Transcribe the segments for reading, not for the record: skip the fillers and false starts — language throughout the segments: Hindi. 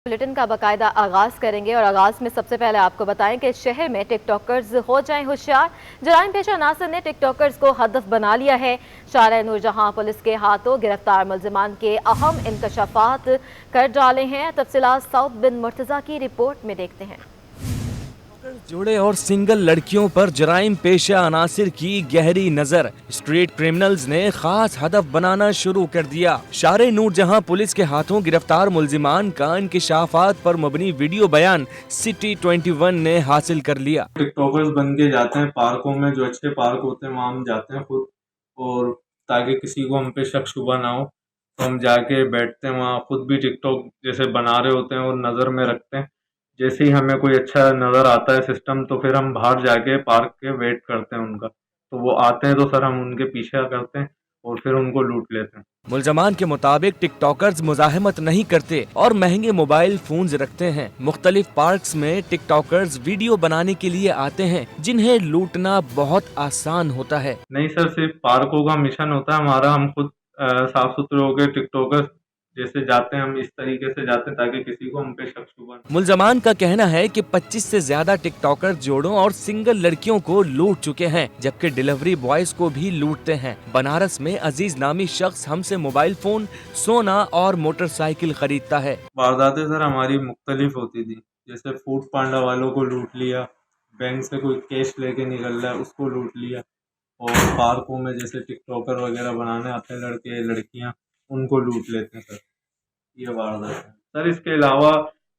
बुलेटिन का बाकायदा आगाज करेंगे और आगाज में सबसे पहले आपको बताएं कि शहर में टिकटॉकर्स हो जाएं होशियार। जराइम पेशा नासिर ने टिकटॉकर्स को हदफ बना लिया है। शारा नूरजहां पुलिस के हाथों गिरफ्तार मुलजिमान के अहम इंकशाफात कर डाले हैं। तफसीलात साउद बिन मुर्तजा की रिपोर्ट में देखते हैं। जोड़े और सिंगल लड़कियों पर जराइम पेशा अनासिर की गहरी नजर। स्ट्रीट क्रिमिनल्स ने खास हदफ बनाना शुरू कर दिया। शारे नूरजहां पुलिस के हाथों गिरफ्तार मुलजिमान का इंकशाफात पर मबनी वीडियो बयान सिटी 21 ने हासिल कर लिया। टिकटॉकर्स बन के जाते हैं पार्कों में, जो अच्छे पार्क होते हैं वहाँ हम जाते हैं खुद, और ताकि किसी को हम पे शक शुबा ना हो तो हम जाके बैठते हैं वहाँ, खुद भी टिकटॉक जैसे बना रहे होते हैं और नज़र में रखते हैं। जैसे ही हमें कोई अच्छा नज़र आता है सिस्टम, तो फिर हम बाहर जाके पार्क के वेट करते हैं उनका, तो वो आते हैं तो सर हम उनके पीछे करते हैं और फिर उनको लूट लेते हैं। मुलजमान के मुताबिक टिकटॉकर्स मुजाहिमत नहीं करते और महंगे मोबाइल फोन्स रखते हैं। मुख्तलिफ पार्क्स में टिकटॉकर्स वीडियो बनाने के लिए आते हैं, जिन्हें लूटना बहुत आसान होता है। नहीं सर, सिर्फ पार्कों का मिशन होता है हमारा। हम खुद साफ सुथरे होकर टिकटॉकर्स जैसे जाते हैं, हम इस तरीके से जाते हैं ताकि किसी को हम पे शक शुबा न। मुलजमान का कहना है कि 25 से ज्यादा टिकटॉकर जोड़ों और सिंगल लड़कियों को लूट चुके हैं, जबकि डिलीवरी बॉयज को भी लूटते हैं। बनारस में अजीज नामी शख्स हमसे मोबाइल फोन, सोना और मोटरसाइकिल खरीदता है। वारदातें सर हमारी मुख्तलिफ होती थी, जैसे फूड पांडा वालों को लूट लिया, बैंक से कोई कैश लेके निकल रहा है उसको लूट लिया, और पार्कों में जैसे टिकटॉकर वगैरह बनाने आते हैं लड़के लड़कियां, उनको लूट लेते हैं सर। ये वारदात है सर। इसके अलावा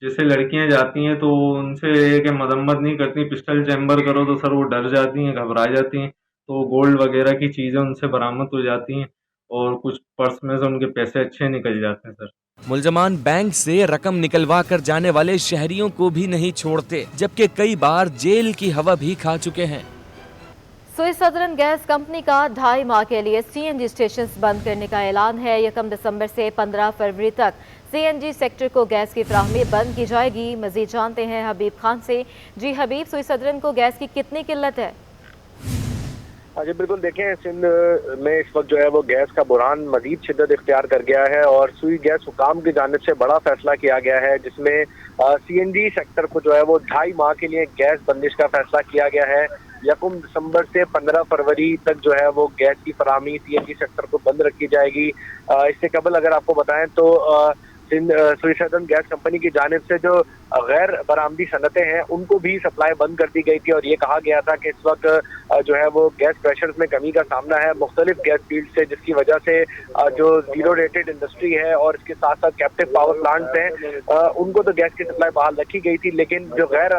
जैसे लड़कियां जाती हैं तो उनसे ये कि मजम्मत नहीं करती, पिस्टल चैम्बर करो तो सर वो डर जाती हैं, घबरा जाती हैं, तो गोल्ड वगैरह की चीज़ें उनसे बरामद हो जाती हैं और कुछ पर्स में से उनके पैसे अच्छे निकल जाते हैं सर। मुलजमान बैंक से रकम निकलवा कर जाने वाले शहरियों को भी नहीं छोड़ते, जबकि कई बार जेल की हवा भी खा चुके हैं। सुई सदरन गैस कंपनी का 2.5 माह के लिए सीएनजी स्टेशन बंद करने का ऐलान है। 1 दिसंबर से 15 फरवरी तक सीएनजी सेक्टर को गैस की फ्राहमी बंद की जाएगी। मजीद जानते हैं हबीब खान से। जी हबीब, सुई सदरन को गैस की कितनी किल्लत है? जी बिल्कुल, देखें सिंध में इस वक्त जो है वो गैस का बुरहान मजीद शिद्दत इख्तियार कर गया है और सुई गैस हुकाम की जानिब से बड़ा फैसला किया गया है, जिसमें सीएनजी सेक्टर को जो है वो 2.5 माह के लिए गैस बंदिश का फैसला किया गया है। 1 दिसंबर से 15 फरवरी तक जो है वो गैस की फराहमी सीएनजी सेक्टर को बंद रखी जाएगी। इससे कबल अगर आपको बताएं तो सुई सदरन गैस कंपनी की जानिब से जो गैर बरामदी सनतें हैं उनको भी सप्लाई बंद कर दी गई थी और ये कहा गया था कि इस वक्त जो है वो गैस प्रेशर्स में कमी का सामना है मुख्तलिफ गैस फील्ड से, जिसकी वजह से जो जीरो रेटेड इंडस्ट्री है और इसके साथ साथ कैप्टिव पावर प्लांट्स हैं उनको तो गैस की सप्लाई बहाल रखी गई थी, लेकिन जो गैर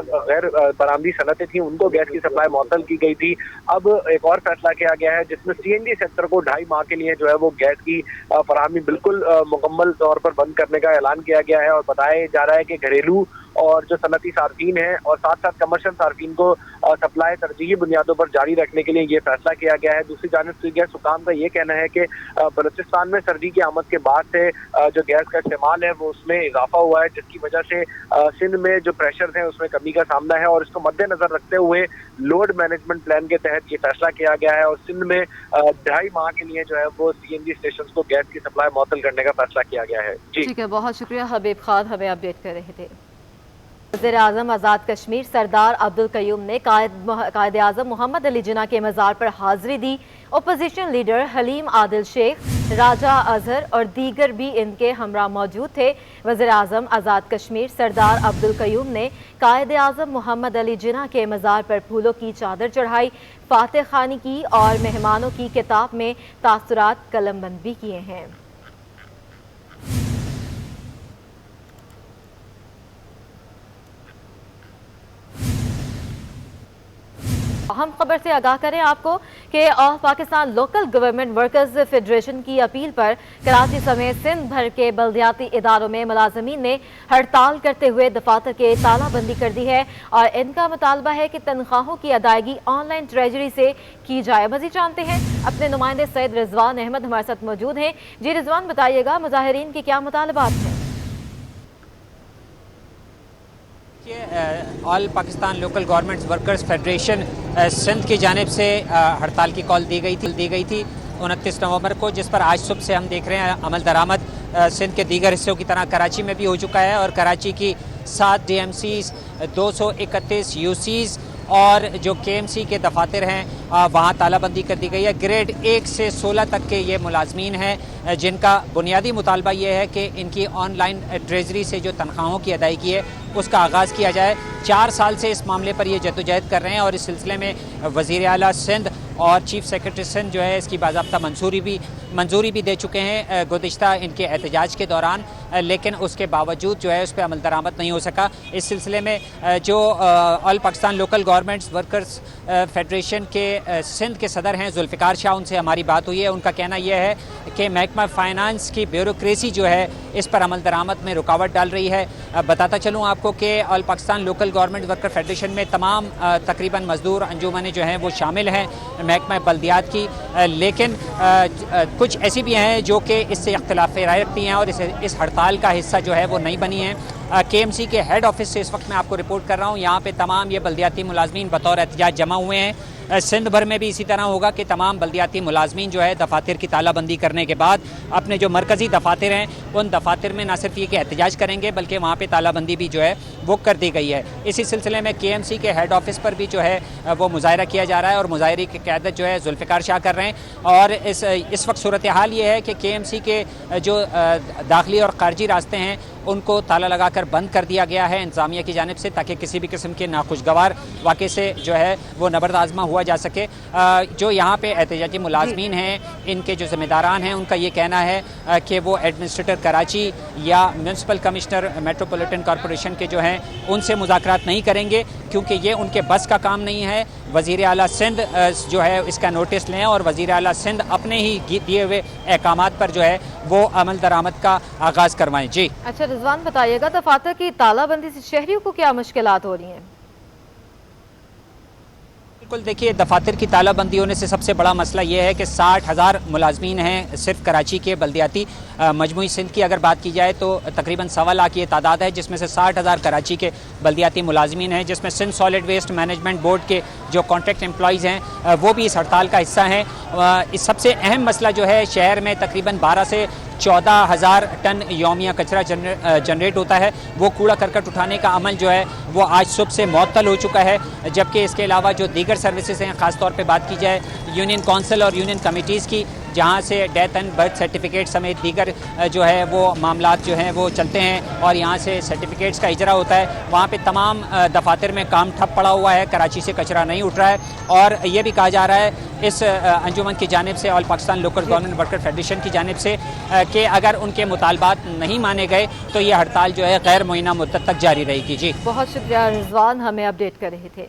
बरामदी सनतें थी उनको गैस की सप्लाई मुअत्तल की गई थी। अब एक और फैसला किया गया है जिसमें सीएनजी सेक्टर को 2.5 माह के लिए जो है वो गैस की फराहमी बिल्कुल मुकम्मल तौर पर बंद करने का ऐलान किया गया है और बताया जा रहा है कि घरेलू और जो सनती सार्फिन है और साथ साथ कमर्शियल सार्फिन को सप्लाई तरजीही बुनियादों पर जारी रखने के लिए ये फैसला किया गया है। दूसरी जानिब सुई गैस हुकाम का ये कहना है कि बलूचिस्तान में सर्दी की आमद के बाद से जो गैस का इस्तेमाल है वो उसमें इजाफा हुआ है, जिसकी वजह से सिंध में जो प्रेशर हैं उसमें कमी का सामना है और इसको मद्देनजर रखते हुए लोड मैनेजमेंट प्लान के तहत ये फैसला किया गया है और सिंध में 2.5 माह के लिए जो है वो सीएनजी स्टेशन को गैस की सप्लाई मुअत्तल करने का फैसला किया गया है। जी ठीक है, बहुत शुक्रिया हबीब खान, हमें अपडेट कर रहे थे। वज़ीर आज़म आज़ाद कश्मीर सरदार अब्दुल कयूम ने कायद आज़म मोहम्मद अली जिन्ना के मज़ार पर हाजिरी दी। ओपोजिशन लीडर हलीम आदिल शेख, राजा अजहर और दीगर भी इनके हमरा मौजूद थे। वज़ीर आज़म आज़ाद कश्मीर सरदार अब्दुल कयूम ने कायद आज़म मोहम्मद अली जिन्ना के मज़ार पर फूलों की चादर चढ़ाई, फातिह खानी की और मेहमानों की किताब में तासुरात कलमबंद भी किए हैं। अहम खबर से आगाह करें आपको कि Pakistan local government workers federation की अपील पर कराची समेत सिंध भर के बल्दियाती इदारों में मुलाजमीन ने हड़ताल करते हुए दफातर के तालाबंदी कर दी है और इनका मुतालबा है कि तनख्वाहों की अदायगी ऑनलाइन ट्रेजरी से की जाए। मज़ीद जानते हैं अपने नुमाइंदे सैयद रिजवान अहमद हमारे साथ मौजूद हैं। जी रिजवान, बताइएगा मुजाहिरीन के क्या मुतालबात हैं? All Pakistan local governments workers federation Sindh की जानिब से हड़ताल की कॉल दी गई थी 29 नवंबर को, जिस पर आज सुबह से हम देख रहे हैं अमल दरामद सिंध के दीगर हिस्सों की तरह कराची में भी हो चुका है और कराची की 7 DMCs, 231 UCs और जो KMC के दफातर हैं वहाँ तालाबंदी कर दी गई है। ग्रेड 1 से 16 तक के ये मुलाजमीन हैं जिनका बुनियादी मुतालबा ये है कि इनकी ऑनलाइन ट्रेजरी से जो तनख्वाहों की अदायगी है उसका आगाज़ किया जाए। 4 साल से इस मामले पर ये जद्दोजहद कर रहे हैं और इस सिलसिले में वज़ीर आला सिंध और चीफ सेक्रेटरी सिंध जो है इसकी बाज़ाब्ता मंजूरी भी दे चुके हैं गुज़िश्ता इनके एहतजाज के दौरान, लेकिन उसके बावजूद जो है उस पर अमल दरामद नहीं हो सका। इस सिलसिले में जो all Pakistan local governments workers federation के सिंध के सदर हैं जुल्फ़िकार शाह, उनसे हमारी बात हुई है। उनका कहना यह है कि महकमा फ़ाइनेंस की ब्यूरोक्रेसी जो है इस पर अमल दरामद में रुकावट डाल रही है। बताता चलूँ आपको कि all Pakistan local government worker federation में तमाम तकरीबन मज़दूर अंजुमनें जो हैं वो शामिल हैं महकमा बल्दियात की, लेकिन कुछ ऐसी भी हैं जो कि इससे इख्तिलाफ राय रखती हैं और इस हड़ताल का हिस्सा जो है वो नहीं बनी है। KMC के हेड ऑफिस से इस वक्त मैं आपको रिपोर्ट कर रहा हूँ। यहाँ पे तमाम ये बल्दियाती मुलाजमीन बतौर एहतजाज जमा हुए हैं। सिंध भर में भी इसी तरह होगा कि तमाम बल्दियाती मुलाजमीन जो है दफातर की तालाबंदी करने के बाद अपने जो मरकज़ी दफातर हैं उन दफातर में न सिर्फ ये कि एहतजाज करेंगे बल्कि वहाँ पे तालाबंदी भी जो है वो कर दी गई है। इसी सिलसिले में KMC के हेड ऑफिस पर भी जो है वो मुजाहरा किया जा रहा है और मुजाहरे की क़यादत जो है जुल्फ़िकार शाह कर रहे हैं। और इस वक्त सूरत हाल ये है कि KMC के जो दाखिली और ख़ारजी रास्ते हैं उनको ताला लगाकर बंद कर दिया गया है इंतज़ामिया की जानिब से, ताकि किसी भी किस्म के नाखुशगवार वाक़े से जो है वो नबर्द आज़मा हुआ जा सके। जो यहाँ पे एहतजाजी मुलाजमीन हैं इनके जो ज़िम्मेदारान हैं उनका ये कहना है कि वो एडमिनिस्ट्रेटर कराची या म्यूनसिपल कमिश्नर मेट्रोपॉलिटन कॉरपोरेशन के जो हैं उनसे मुज़ाकरात नहीं करेंगे, क्योंकि ये उनके बस का काम नहीं है। वज़ीर आला सिंध जो है इसका नोटिस लें और वज़ीर आला सिंध अपने ही दिए हुए अहकामात पर जो है वो अमल दरामद का आगाज़ करवाएं। जी अच्छा रिजवान, बताइएगा दफातर की तालाबंदी से शहरियों को क्या मुश्किलात हो रही हैं? बिल्कुल, देखिए दफातर की तालाबंदी होने से सबसे बड़ा मसला ये है कि 60,000 मुलाजमीन हैं सिर्फ कराची के बल्दियाती। मजमूई सिंध की अगर बात की जाए तो तकरीबन 1.25 लाख ये तादाद है, जिसमें से 60,000 कराची के बल्दियाती मुलाजमीन हैं, जिसमें Sindh solid waste management board के जो कॉन्ट्रैक्ट एम्प्लॉइज़ हैं वो भी इस हड़ताल का हिस्सा हैं। इस सबसे अहम मसला जो है, शहर में तकरीबन 12 से 14,000 टन यौमिया कचरा जनरेट होता है। वो कूड़ा करकट उठाने का अमल जो है वो आज सुबह से मुअत्तल हो चुका है, जबकि इसके अलावा जो दीगर सर्विसेज हैं, ख़ास तौर पे बात की जाए यूनियन काउंसिल और यूनियन कमिटीज़ की, जहाँ से डेथ एंड बर्थ सर्टिफिकेट समेत दीगर जो है वो मामलात जो हैं वो चलते हैं और यहाँ से सर्टिफिकेट्स का इजरा होता है, वहाँ पे तमाम दफातर में काम ठप पड़ा हुआ है। कराची से कचरा नहीं उठ रहा है और ये भी कहा जा रहा है इस अंजुमन की जानिब से, all Pakistan local government worker federation की जानिब से, कि अगर उनके मुतालबात नहीं माने गए तो ये हड़ताल जो है गैर मुअय्यना मुद्दत तक जारी रहेगी। जी बहुत शुक्रिया रिजवान, हमें अपडेट कर रहे थे।